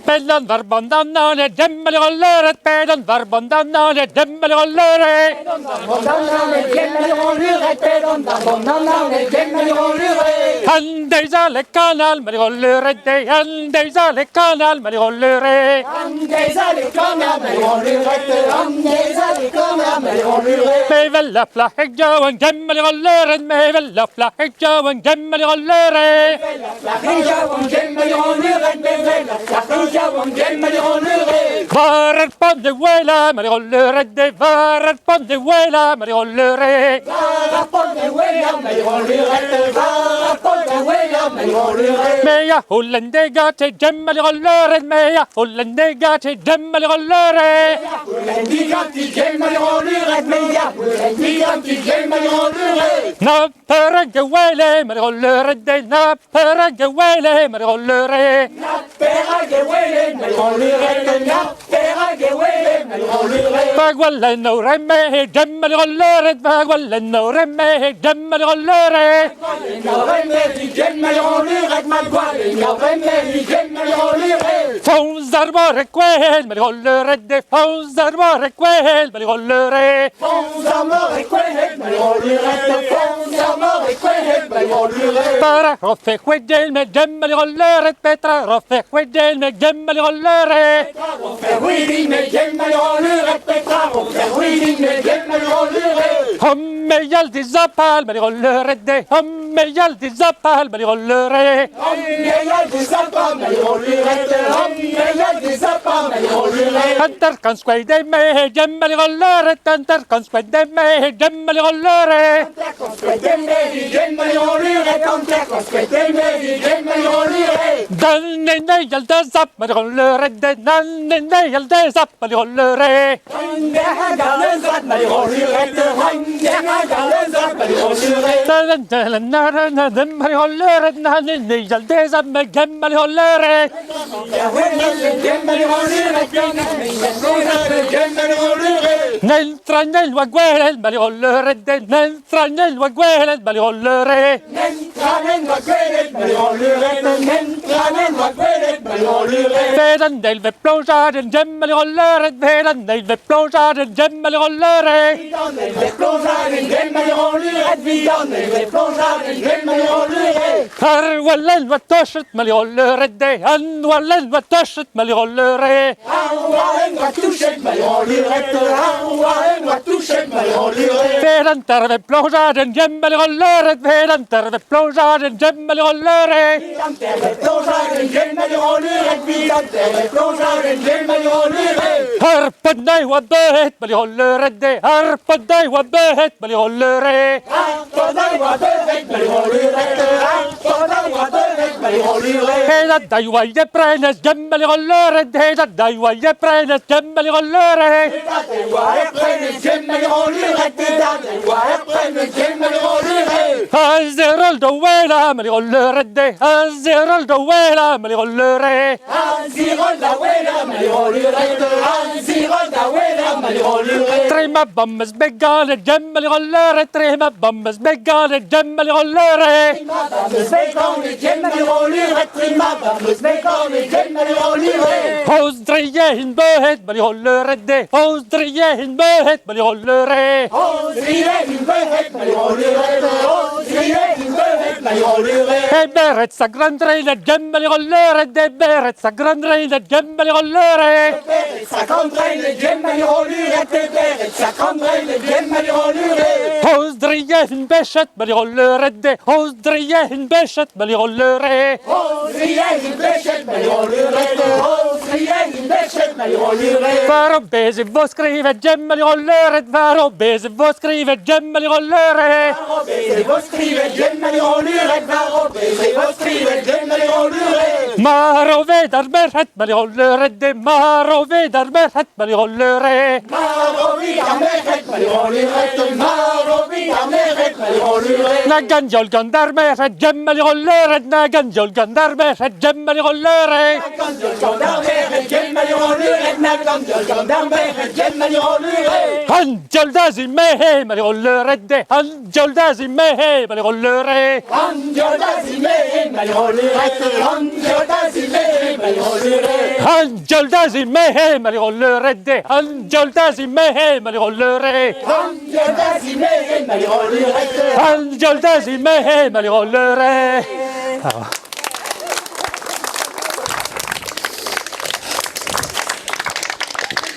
Pedon varbandan nane demmeli gollere, pedon varbandan nane demmeli gollere. Handeysa le kanal meli gollere de, handeysa le kanal meli gollere. Handeysa le kanal meli gollere, handeysa le kanal meli gollere. Me vella flahek jawan demmeli gollere, me vella flahek jawan demmeli gollere. Varar pon de vuela, meli gollere de, varar pon de vuela, meli gollere. Varar pon de vuela, meli gollere, varar pon de vuela, meli gollere. Meja hullende gate demmeli gollere, meja hullende gate demmeli gollere. Hullendi gati demmeli gollere, meja hullendi gati demmeli gollere. Na perage wele, meli gollere de, na perage wele, meli gollere. Na perage wele, meli gollere, na perage wele, meli gollere. Vagwalla no remme, demmeli gollere, vagwalla no remme, demmeli gollere. Fawzar bare quel, meli gollere de, fawzar bare quel, meli gollere. Para roffe quedel me demmeli gollere, Petra roffe quedel me demmeli gollere. Homme yaldi zappal, meli gollere de, homme yaldi zappal, meli gollere. Tantar kan squaide me, demmeli gollere, tantar kan squaide me, demmeli gollere. Danne ne yalda zapp, meli gollere de, danne ne yalda zapp, meli gollere. N'entra nel guaguele il maligollere, n'entra nel guaguele il maligollere. Vedan del ve plongeare in gemma ligollere, vedan del ve plongeare in gemma ligollere. Har wallen wat toshet maligollere de, han wallen wat toshet maligollere. Vedan terve plongeare in gemma ligollere, vedan terve plongeare in gemma ligollere. Har podnai wa behet maligollere de, har podnai wa behet maligollere. Heda dai wa je prenes gemma ligollere, heda dai wa je prenes gemma ligollere. Azerol do wela maligollere de, azerol do wela maligollere. Trema bammes begane gemma ligollere, trema bammes begane gemma ligollere. Hos dreie in behet maligollere de, hos dreie in behet maligollere. E beret sa gran reina gemma ligollere de, beret sa gran reina gemma ligollere. Hos dreie in behet maligollere de, hos dreie in behet maligollere. Varo bese vo scrive gemma ligollere, varo bese vo scrive gemma ligollere. Maro vedar berhet maligollere de, maro vedar berhet maligollere. Naganjol gandar berhet gemma ligollere, naganjol gandar berhet gemma ligollere. Anjol dazi mehe maligollere de, anjol dazi mehe maligollere. ma li rollerei. Angel in me, ma li rollerete. Angel in me, ma li rollerei. Angel in me, ma li rollerei. Angel in me, ma li rollerei.